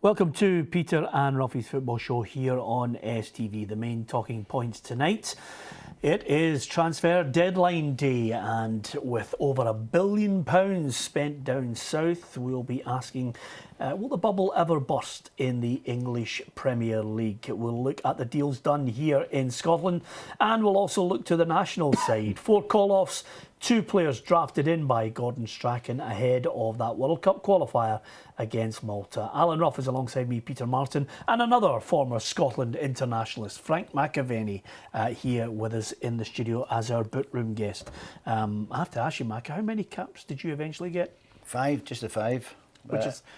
Welcome to Peter and Ruffy's Football Show here on STV. The main talking points tonight. It is transfer deadline day, and with over £1 billion spent down south, we'll be asking, will the bubble ever burst in the English Premier League? We'll look at the deals done here in Scotland, and we'll also look to the national side. 4 call-offs, 2 players drafted in by Gordon Strachan ahead of that World Cup qualifier against Malta. Alan Ruff is alongside me, Peter Martin, and another former Scotland internationalist, Frank McAvennie, here with us in the studio as our boot-room guest. I have to ask you, Mac, how many caps did you eventually get? 5, just a 5.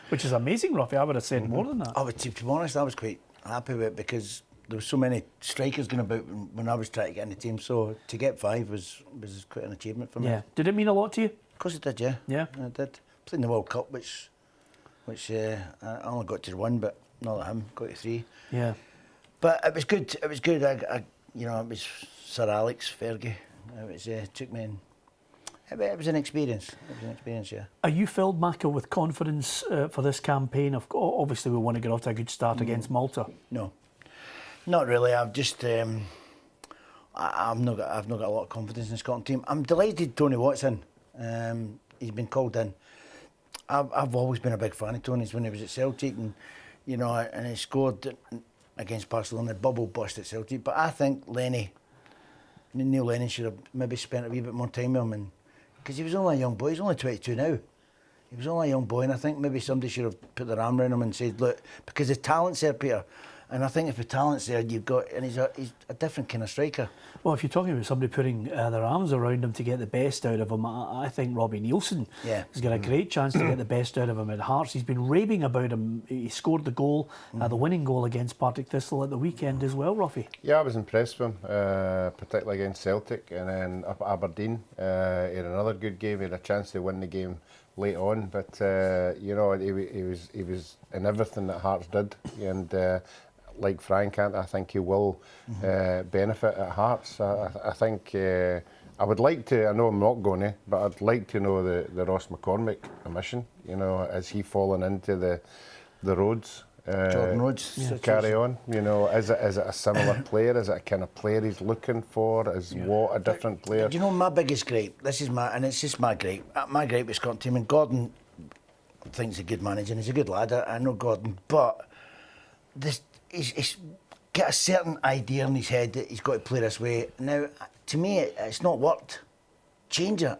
Which is amazing, Ruffy. I would have said more than that. To be honest, I was quite happy with it because there were so many strikers going about when I was trying to get in the team. So to get 5 was quite an achievement for me. Yeah. Did it mean a lot to you? Of course it did, yeah. Yeah. It did. Played in the World Cup, which I only got to 1, but not like him, got to 3. Yeah. But it was good. It was good. It was Sir Alex Fergie. Took me in. It was an experience. Yeah. Are you filled, Macca, with confidence for this campaign? Obviously, we want to get off to a good start against Malta. No, not really. I've just I've not got a lot of confidence in the Scotland team. I'm delighted Tony Watt's in. He's been called in. I've always been a big fan of Tony's when he was at Celtic, and he scored against Barcelona. Bubble burst at Celtic, but I think Neil Lennon should have maybe spent a wee bit more time with him, because he was only a young boy. He's only 22 now. He was only a young boy, and I think maybe somebody should have put their arm around him and said, look, because the talent's there, Peter. And I think if the talent's there, you've got, and he's a different kind of striker. Well, if you're talking about somebody putting their arms around him to get the best out of him, I think Robbie Neilson has got a great chance to get the best out of him at Hearts. He's been raving about him. He scored the goal, the winning goal against Partick Thistle at the weekend as well, Ruffy. Yeah, I was impressed with him, particularly against Celtic, and then up at Aberdeen. He had another good game. He had a chance to win the game late on, but he was in everything that Hearts did, and like Frank, I think he will benefit at Hearts. I think I would like to, I know I'm not going to, but I'd like to know the Ross McCormick omission. Has he fallen into the Rhodes? Jordan Rhodes carry on. Is it a similar player? Is it a kind of player he's looking for? Is Watt a different player? Do you know my biggest gripe? It's just my gripe. My gripe with Scotland team, and Gordon thinks he's a good manager and he's a good lad. I know Gordon, but he's got a certain idea in his head that he's got to play this way. Now, to me, it's not worked. Change it.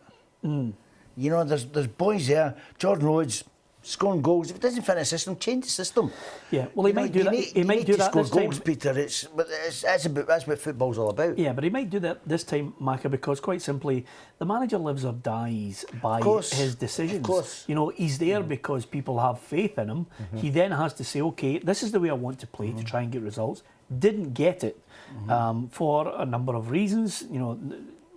There's boys there. Jordan Rhodes scoring goals. If it doesn't fit the system, change the system. Yeah, well, he might do that. He might do that score this goals, time. Peter. That's what football's all about. Yeah, but he might do that this time, Macca, because quite simply, the manager lives or dies by his decisions. Of course. He's there because people have faith in him. He then has to say, okay, this is the way I want to play to try and get results. Didn't get it for a number of reasons.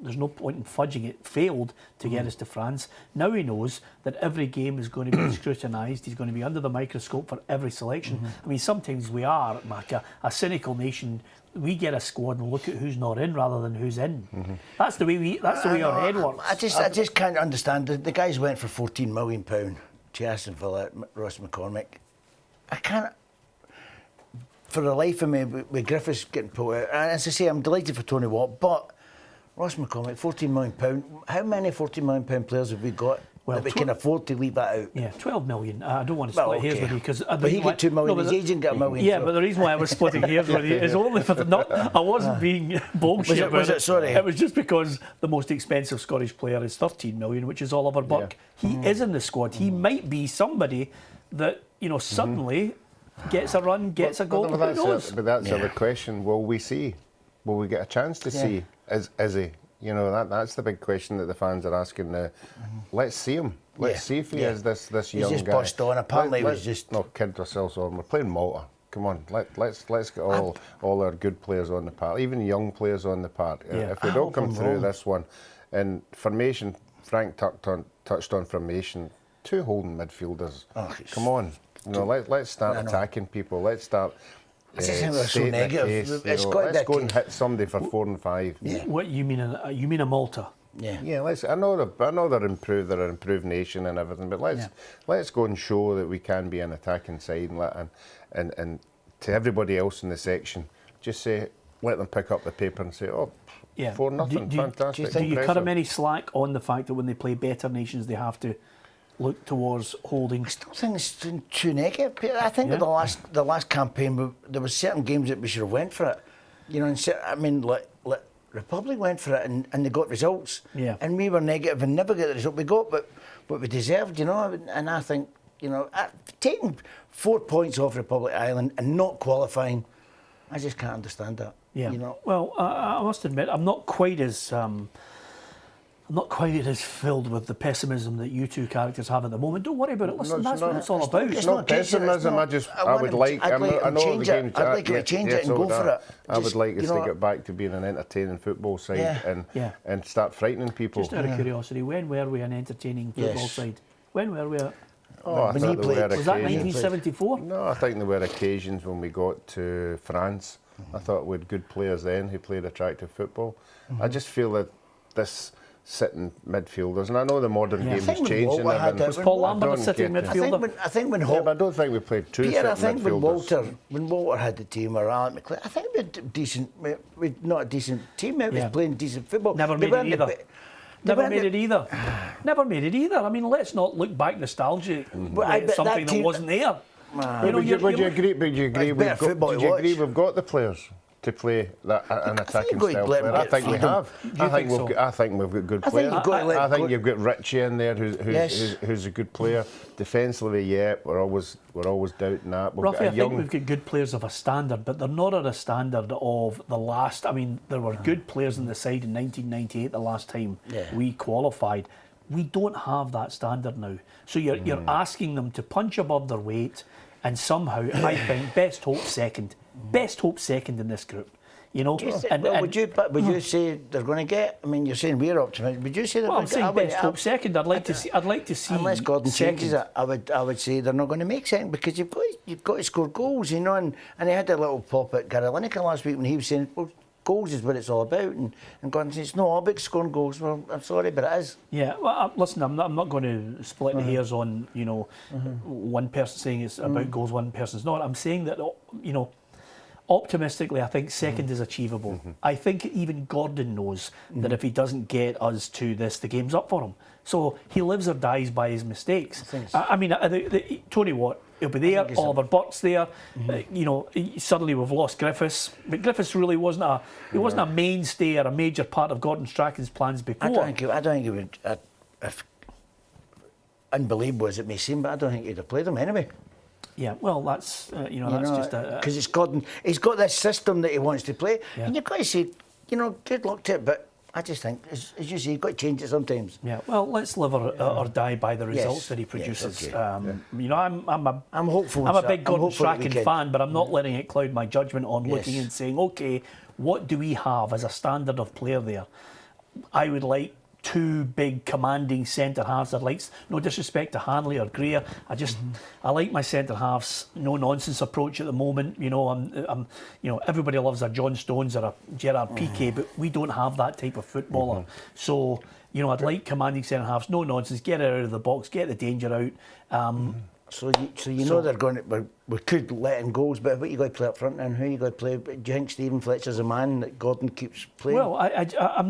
There's no point in fudging it. Failed to get us to France. Now he knows that every game is going to be scrutinised. He's going to be under the microscope for every selection. I mean, sometimes we are, Macca, a cynical nation. We get a squad and look at who's not in rather than who's in. That's the way our head works. I just can't understand. The guys went for £14 million to Aston Villa, Ross McCormick. I can't. For the life of me, with Griffiths getting pulled out, and as I say, I'm delighted for Tony Watt, but Ross McCormick, £14 million. How many £14 million players have we got that we can afford to leave that out? Yeah, 12 million. I don't want to split hairs with you because but he got 2 million. His agent got 1 million. Yeah, but the reason why I was splitting hairs with you is only for I wasn't being bullshit. Was it? Sorry. It was just because the most expensive Scottish player is 13 million, which is Oliver Burke. Yeah. He is in the squad. He might be somebody that suddenly gets a run, gets a goal. But that's the question. Will we see? Will we get a chance to see? Is he? That's the big question that the fans are asking now. Let's see him. Let's see if he is this young guy. He's just bust on. Apparently, he was just... No, kid ourselves on. We're playing Malta. Come on, let's get all our good players on the park, even young players on the park. If we don't come through this one, and formation, Frank touched on formation. 2 holding midfielders. Come on, let's start attacking people. Let's start. So negative. Let's go and hit somebody for 4 and 5. Yeah. What you mean? You mean a Malta? Yeah. I know they're improved. They're an improved nation and everything, but let's go and show that we can be an attacking side and to everybody else in the section, just say, let them pick up the paper and say, 4-0, fantastic. Do you cut them any slack on the fact that when they play better nations, they have to look towards holding? I don't think it's too negative. I think that the last campaign, there were certain games that we should have went for it. You know, like Republic went for it and they got results. Yeah. And we were negative and never got the result we got, but what we deserved, you know. And I think, you know, taking 4 points off Republic Island and not qualifying, I just can't understand that. Yeah. You know. Well, I must admit, I'm not quite as filled with the pessimism that you two characters have at the moment. Don't worry about it. Listen, that's what it's all about. It's not pessimism. I would like to change it and go for it. I would like us to get back to being an entertaining football side and start frightening people. Just out of curiosity, when were we an entertaining football side? When were we? Was that 1974? No, I think there were occasions when we got to France. I thought we had good players then who played attractive football. I just feel that this sitting midfielders, and I know the modern game has changed. Was Paul Lambert a sitting midfielder? I think when but I don't think we played two Peter, sitting I think midfielders. when Walter had the team, or Alec McLean, I think we had decent. We not a decent team. It was playing decent football. Never made it either. Never made it either. I mean, let's not look back nostalgic at something that wasn't there. Would you agree we've got the players to play an attacking style player? I think we have. I think we've got good players. I think you've got Richie in there who's a good player. Defensively, we're always doubting that. Ruffy, I think we've got good players of a standard, but they're not at a standard of the last. I mean, there were good players in the side in 1998, the last time we qualified. We don't have that standard now. So you're asking them to punch above their weight, and somehow I think best hope second in this group. You know, would you say they're going to get? I mean, you're saying we're optimistic. Would you say they're going to get? I'm saying best hope second. I'd like to see. Unless Gordon changes it, I would say they're not going to make second because you've got to score goals, you know. And he had a little pop at Gary Lineker last week when he was saying, well, goals is what it's all about, and Gordon says it's not all about scoring goals. Well, I'm sorry, but it is. Yeah, well, listen, I'm not going to split the hairs on, you know, one person saying it's about goals, one person's not. I'm saying that, you know, optimistically, I think second is achievable. I think even Gordon knows that if he doesn't get us to this, the game's up for him. So he lives or dies by his mistakes. I mean, Tony Watt, he'll be there. Oliver Burt's there. You know, suddenly we've lost Griffiths, but Griffiths really wasn't a mainstay or a major part of Gordon Strachan's plans before. I don't think he would. If unbelievable as it may seem, but I don't think he'd have played him anyway. Yeah, well, that's just because it's Gordon. He's got this system that he wants to play, and you've got to say, you know, good luck to it. But I just think, as you say, you've got to change it sometimes. Yeah, well, let's live or die by the results that he produces. Yes, okay. You know, I'm hopeful. I'm a big Gordon Strachan fan, but I'm not letting it cloud my judgment on looking and saying, okay, what do we have as a standard of player there? I would like two big commanding centre halves. I'd like, no disrespect to Hanley or Greer, I like my centre halves no nonsense approach at the moment. You know, I'm you know, everybody loves a John Stones or a Gerard Piqué, but we don't have that type of footballer. So, you know, I'd like commanding centre halves, no nonsense, get it out of the box, get the danger out. So you know they're going to. We could let in goals, but what you got to play up front and who you got to play? Do you think Stephen Fletcher's a man that Gordon keeps playing? Well, I'm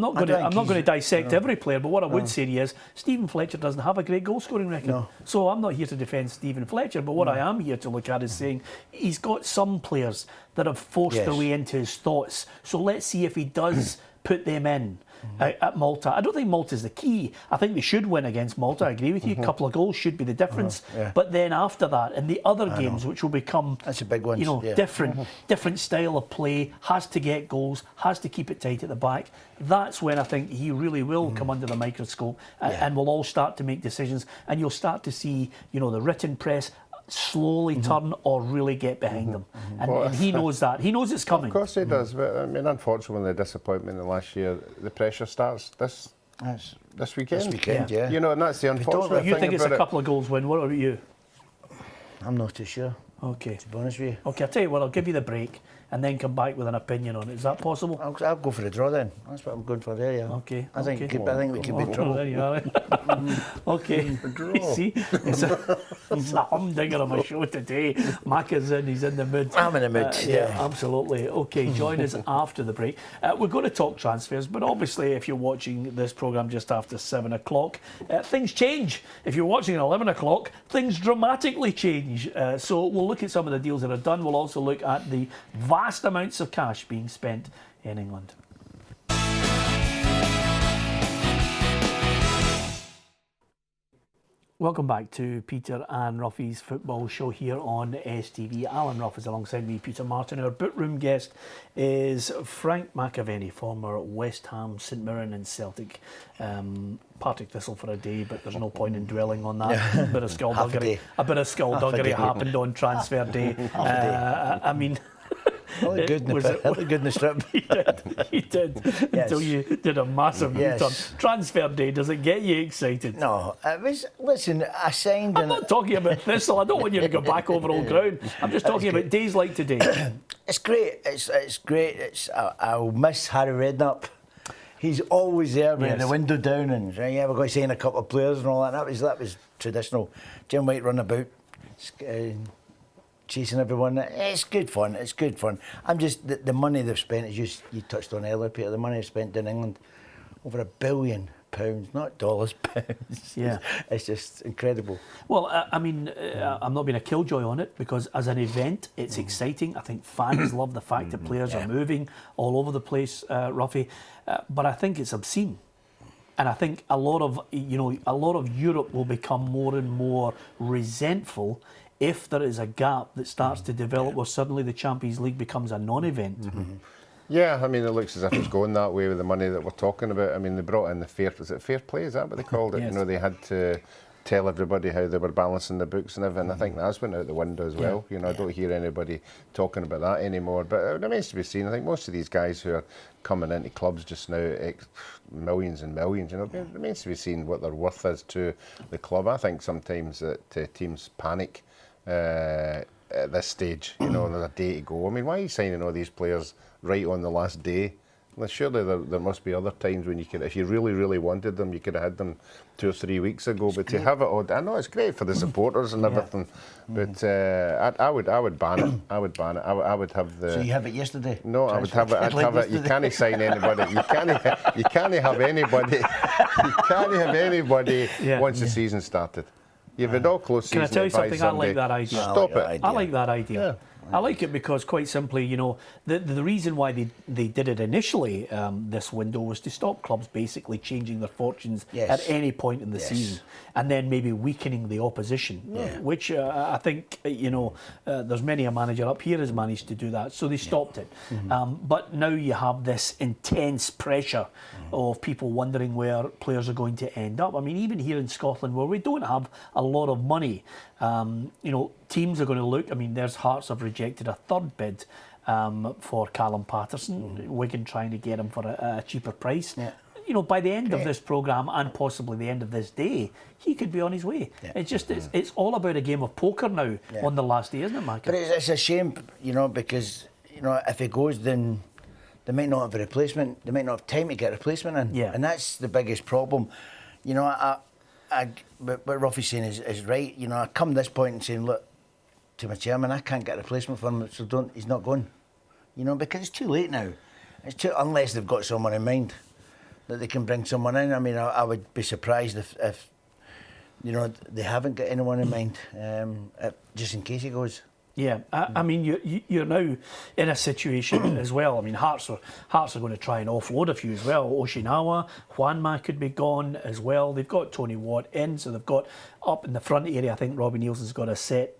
not going to dissect every player, but what I would say is Stephen Fletcher doesn't have a great goal scoring record. No. So I'm not here to defend Stephen Fletcher, but what I am here to look at is saying he's got some players that have forced their way into his thoughts. So let's see if he does put them in. At Malta. I don't think Malta's the key. I think they should win against Malta. I agree with you. A couple of goals should be the difference. But then after that, in the other games, which will become that's a big one. You know, different style of play, has to get goals, has to keep it tight at the back. That's when I think he really will come under the microscope, and we'll all start to make decisions, and you'll start to see, you know, the written press slowly turn or really get behind them. And he knows that. He knows it's coming. Of course he does, but I mean, unfortunately, the disappointment in the last year, the pressure starts this weekend. This weekend, You know, and that's the unfortunate thing. You think it's a couple of goals win. What about you? I'm not too sure. Okay. To be honest with you. Okay, I'll tell you what, I'll give you the break and then come back with an opinion on it. Is that possible? I'll go for the draw then. That's what I'm going for there, yeah. Okay. I think we could be in Oh, trouble. there you are. Okay. See, it's a humdinger of a show today. Mac is in, he's in the mood. I'm in the mood, yeah. Absolutely. Okay, join us after the break. We're going to talk transfers, but obviously if you're watching this programme just after 7 o'clock, things change. If you're watching at 11 o'clock, things dramatically change. So we'll look at some of the deals that are done. We'll also look at the vast amounts of cash being spent in England. Welcome back to Peter and Ruffy's football show here on STV. Alan Ruff is alongside me, Peter Martin. Our boot-room guest is Frank McAvennie, former West Ham, St Mirren and Celtic. Partick Thistle for a day, but there's no point in dwelling on that. A bit of skullduggery happened on transfer day. I mean... He looked good in the strip. He did. Yes. Until you did a massive U-turn. Transfer day, does it get you excited? No, it was. Listen, I signed. I'm not talking about Thistle. I don't want you to go back over old ground. I'm just talking about days like today. It's great. It's great. I'll miss Harry Redknapp. He's always there with the window down and we're going to sign a couple of players and all that. That was traditional. Jim White run about. Chasing everyone. It's good fun. It's good fun. I'm just the money they've spent is just, you touched on earlier, Peter. The money they've spent in England, over £1 billion, not dollars, pounds. Yeah, it's just incredible. Well, I mean, I'm not being a killjoy on it because as an event, it's exciting. I think fans love the fact that players are moving all over the place, Ruffy. But I think it's obscene. And I think a lot of Europe will become more and more resentful if there is a gap that starts to develop where suddenly the Champions League becomes a non-event. Yeah, I mean, it looks as if it's going that way with the money that we're talking about. I mean, they brought in the fair play? Is that what they called it? Yes. You know, they had to tell everybody how they were balancing the books and everything. I think that's went out the window as well. You know, I don't hear anybody talking about that anymore. But it remains to be seen. I think most of these guys who are coming into clubs just now, millions and millions, you know, it remains to be seen what their worth is to the club. I think sometimes that teams panic at this stage, you know, there's a day to go. I mean, why are you signing all these players right on the last day? Well, surely there must be other times when you could, if you really, really wanted them, you could have had them 2 or 3 weeks ago. But to have it all, I know it's great for the supporters and everything, but I would ban it. I would ban it. I would have the. So you have it yesterday? No, I would have it. I'd have it. You can't sign anybody. You can't have anybody. You can't have anybody once the season started. You've had all close season. Can I tell you something? I like that idea. Stop it. I like that idea. Yeah. I like it because, quite simply, you know, the reason why they did it initially, this window, was to stop clubs basically changing their fortunes at any point in the season, and then maybe weakening the opposition, which I think, you know, there's many a manager up here has managed to do that, so they stopped it. But now you have this intense pressure of people wondering where players are going to end up. I mean, even here in Scotland, where we don't have a lot of money, you know, teams are going to look. I mean, there's Hearts have rejected a third bid for Callum Patterson. Wigan trying to get him for a cheaper price. You know, by the end of this programme and possibly the end of this day, he could be on his way. It's just it's all about a game of poker now on the last day, isn't it, Mike? But it's a shame, you know, because, you know, if he goes, then they might not have a replacement. They might not have time to get a replacement in. And that's the biggest problem. You know, what Ruffy's saying is right. You know, I come to this point and saying, look, to my chairman, I can't get a replacement for him, so he's not going. You know, because it's too late now. Unless they've got someone in mind that they can bring someone in. I mean, I would be surprised if you know, they haven't got anyone in mind, just in case he goes. Yeah, I mean, you're now in a situation as well. I mean, Hearts are going to try and offload a few as well. Oshinawa, Juanma could be gone as well. They've got Tony Watt in, so they've got up in the front area. I think Robbie Nielsen's got a set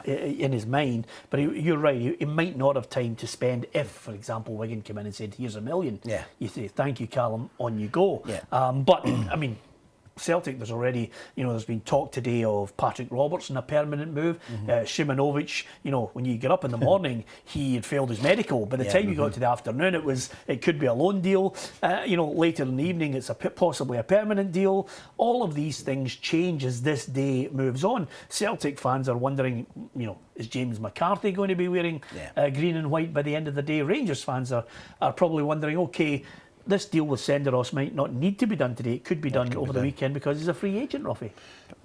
in his mind. But you're right, he might not have time to spend if, for example, Wigan came in and said, here's $1 million. You say, thank you, Callum, on you go. But, I mean, Celtic, there's already, there's been talk today of Patrick Robertson, a permanent move. Shimonovic, when you get up in the morning, he had failed his medical. By the time you got to the afternoon, it could be a loan deal. Later in the evening, it's possibly a permanent deal. All of these things change as this day moves on. Celtic fans are wondering, is James McCarthy going to be wearing green and white by the end of the day? Rangers fans are probably wondering, okay, this deal with Senderos might not need to be done today. It could be done over the weekend because he's a free agent, Ruffy.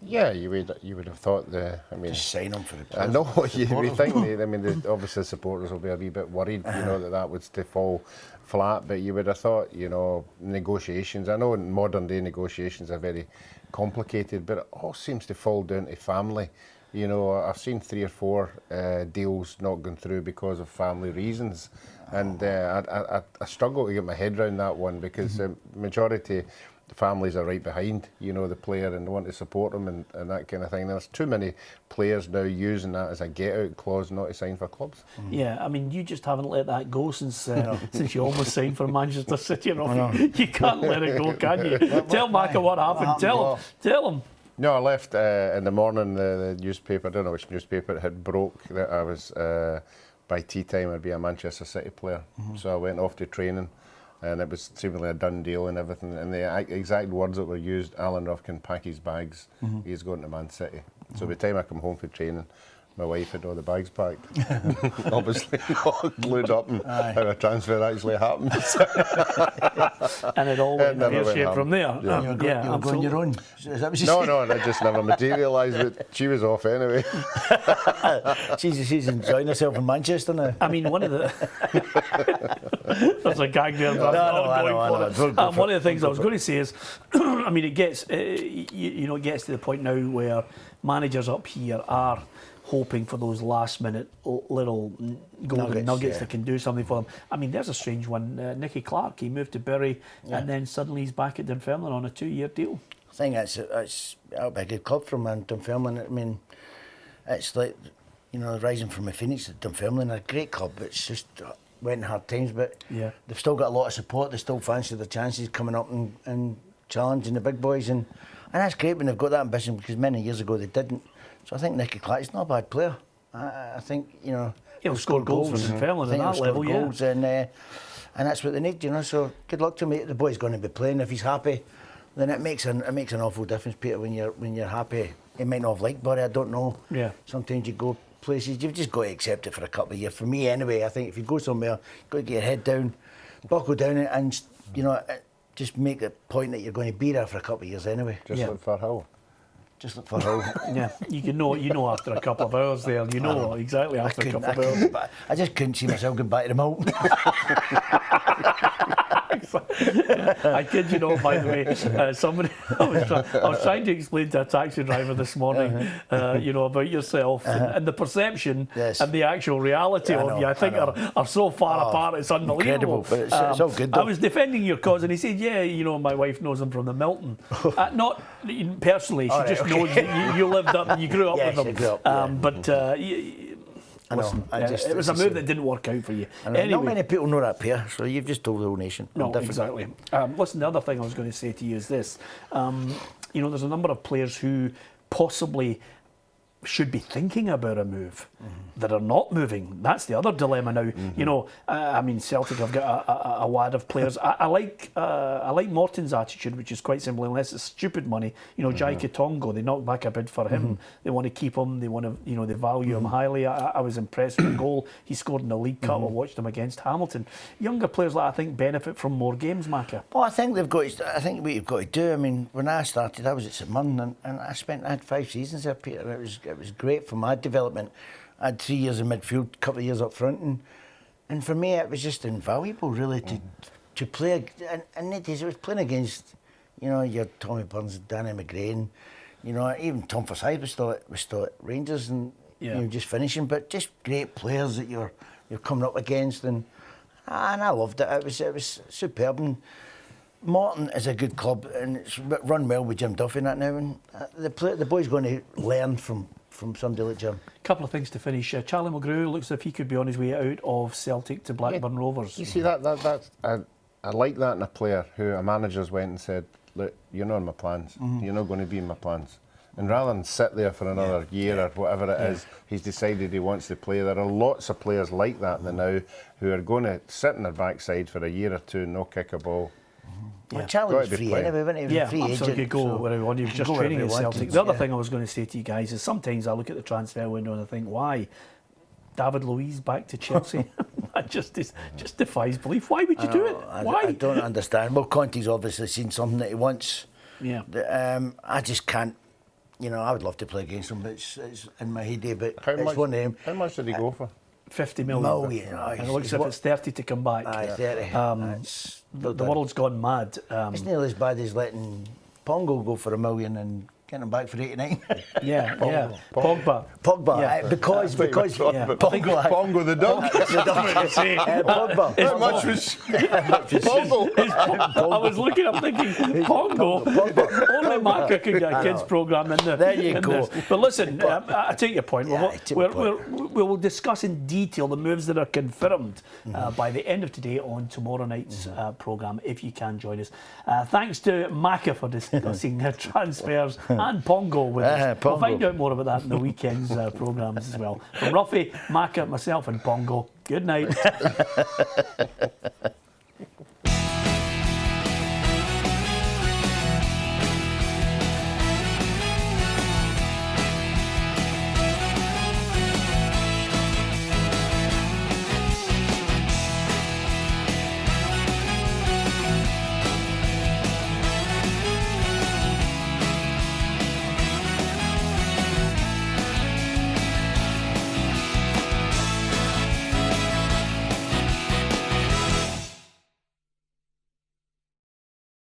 Yeah, you would have thought just sign him for the players. I know you would think. Obviously supporters will be a wee bit worried, that was to fall flat. But you would have thought, negotiations. I know modern day negotiations are very complicated, but it all seems to fall down to family. I've seen 3 or 4 deals not going through because of family reasons. And I struggle to get my head around that one because the majority the families are right behind, the player and want to support them and that kind of thing. There's too many players now using that as a get-out clause not to sign for clubs. Yeah, you just haven't let that go since you almost signed for Manchester City. You can't let it go, can you? Tell Macca what happened. Tell him. No, I left in the morning. The newspaper, I don't know which newspaper, it had broke that I was... by tea time, I'd be a Manchester City player. So I went off to training, and it was seemingly a done deal and everything. And the exact words that were used, Alan Ruff can pack his bags. He's going to Man City. So by the time I come home from training, my wife had all the bags packed. Obviously, not glued up and how a transfer actually happened. And it all went pear-shaped from there. You're going your own. Is that what you said? No, that just never materialised, but she was off anyway. She's enjoying herself in Manchester now. One of the... There's a gag there, but I'm not going for it. One of the things I was going to say is, it gets, it gets to the point now where managers up here are hoping for those last-minute little golden nuggets that can do something for them. There's a strange one. Nicky Clark, he moved to Bury and then suddenly he's back at Dunfermline on a 2-year deal. I think that'll be a good club from Dunfermline. It's like, rising from the Phoenix at Dunfermline, a great club. It's just went in hard times, but they've still got a lot of support. They still fancy their chances coming up and challenging the big boys. And that's great when they've got that ambition, because many years ago they didn't. So I think Nicky Clark is not a bad player. I think, he'll score goals for Dunfermline at that level, goals and that's what they need, So good luck to him. The boy's going to be playing. If he's happy, then it makes an awful difference, Peter. When you're happy, he might not have liked Bury. I don't know. Yeah. Sometimes you go places, you've just got to accept it for a couple of years. For me, anyway, I think if you go somewhere, you've got to get your head down, buckle down, and just make the point that you're going to be there for a couple of years anyway. Just look for Hull. Just look for Hull. Yeah, you know after a couple of hours there, exactly after a couple of hours. I just couldn't see myself going back to the Malt. I kid you not, by the way, somebody, I was trying to explain to a taxi driver this morning, about yourself and the perception and the actual reality of you, I think are so far apart, it's unbelievable. Incredible, but it's all good though. I was defending your cause and he said, my wife knows him from the Milton. Not personally, she just knows that you lived up and you grew up with him. Listen, it was a move that didn't work out for you. Anyway, not many people know that, Pierre, so you've just told the whole nation. No, exactly. Listen, the other thing I was going to say to you is this. There's a number of players who possibly should be thinking about a move that are not moving. That's the other dilemma now. Celtic have got a wad of players. I like Morton's attitude, which is quite simple, unless it's stupid money. Jai Kitongo, they knocked back a bid for him. They want to keep him. They want to, they value him highly. I was impressed with the goal he scored in the League Cup. I watched him against Hamilton. Younger players, I think, benefit from more games, Macca. Well, I think what you've got to do. When I started, I was at St Mirren, and I had 5 seasons there, Peter. And it was great for my development. I had 3 years in midfield, a couple of years up front, and for me it was just invaluable, really, to play. And in the days, it was playing against, your Tommy Burns, Danny McGrain, even Tom Forsyth was still at Rangers, and just finishing, but just great players that you're coming up against, and I loved it. It was superb. And Morton is a good club, and it's run well with Jim Duffy and that now, and the boy's going to learn from somebody like Jim. A couple of things to finish. Charlie Mulgrew looks as if he could be on his way out of Celtic to Blackburn Rovers. You see, I like that in a player who a manager's went and said, look, you're not in my plans. You're not going to be in my plans. And rather than sit there for another year or whatever it is, he's decided he wants to play. There are lots of players like that now who are going to sit in their backside for a year or two and not kick a ball. Well, Charlie was free anyway, wasn't he? He was a free agent. Absolutely, go wherever he wanted. He was just training at Celtic. The other thing I was going to say to you guys is sometimes I look at the transfer window and I think, why? David Luiz back to Chelsea? That just defies belief. Why would you do it? Why? I don't understand. Well, Conte's obviously seen something that he wants. Yeah. I just can't. You know, I would love to play against him, but it's in my heyday. But How one of them. How much did he go for? 50 million. And it looks as if it's 30 to come back. Aye, 30. The world's gone mad. It's nearly as bad as letting Pongo go for $1 million and getting him back for 89. Yeah, Pogba. Pogba, because Pongo the dog. Pogba. How much was Pongo? I was looking up thinking, Pongo. Only Marker can get a kids programme in there. There you go. But listen, I take your point. Yeah, We will discuss in detail the moves that are confirmed by the end of today on tomorrow night's programme, if you can join us. Thanks to Macca for discussing transfers and Pongo with us. We'll find out more about that in the weekend's programmes as well. From Ruffy, Macca, myself and Pongo, good night.